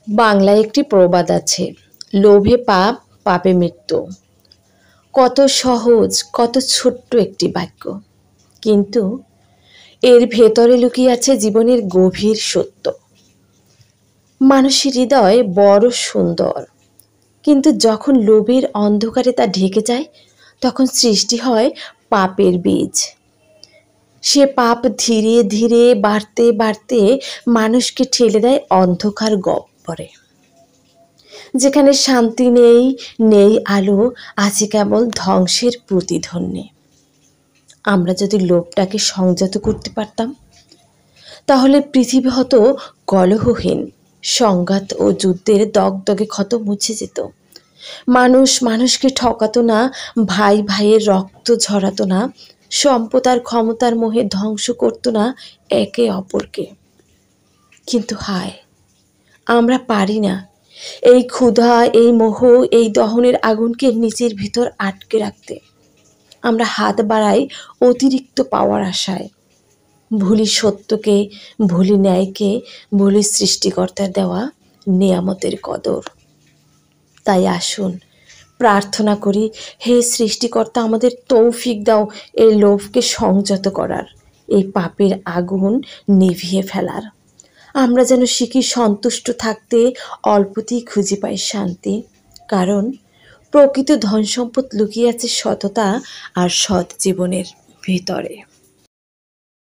বাংলায় একটি প্রবাদ আছে, লোভে পাপ, পাপে মৃত্যু। কত সহজ, কত ছোট্ট একটি বাক্য, কিন্তু এর ভেতরে লুকিয়ে আছে জীবনের গভীর সত্য। মানুষের হৃদয় বড় সুন্দর, কিন্তু যখন লোভের অন্ধকারে তা ঢেকে যায়, তখন সৃষ্টি হয় পাপের বীজ। সে পাপ ধীরে ধীরে বাড়তে বাড়তে মানুষকে ঠেলে দেয় অন্ধকার গহ্বরে, যেখানে শান্তি নেই, নেই আলো, আছে কেবল ধ্বংসের প্রতিধ্বনি। আমরা যদি লোভটাকে সংযত করতে পারতাম, তাহলে পৃথিবী হতো কলহহীন, সংঘাত ও যুদ্ধের দগদগে ক্ষত মুছে যেত। মানুষ মানুষকে ঠকাতো না, ভাই ভাইয়ের রক্ত ঝরাতো না, সম্পদ আর ক্ষমতার মোহে ধ্বংস করতো না একে অপরকে। কিন্তু হায়, আমরা পারি না এই ক্ষুধা, এই মোহ, এই দহনের আগুনকে নিজের ভিতর আটকে রাখতে। আমরা হাত বাড়াই অতিরিক্ত পাওয়ার আশায়, ভুলি সত্যকে, ভুলি ন্যায়কে, ভুলি সৃষ্টিকর্তার দেওয়া নিয়ামতের কদর। তাই আসুন প্রার্থনা করি, হে সৃষ্টিকর্তা, আমাদের তৌফিক দাও এই লোভকে সংযত করার, এই পাপের আগুন নিভিয়ে ফেলার। আমরা যেন শিখি সন্তুষ্ট থাকতে, অল্পতেই খুঁজে পাই শান্তি, কারণ প্রকৃত ধন সম্পদ লুকিয়ে আছে সততা আর সৎ জীবনের ভিতরে।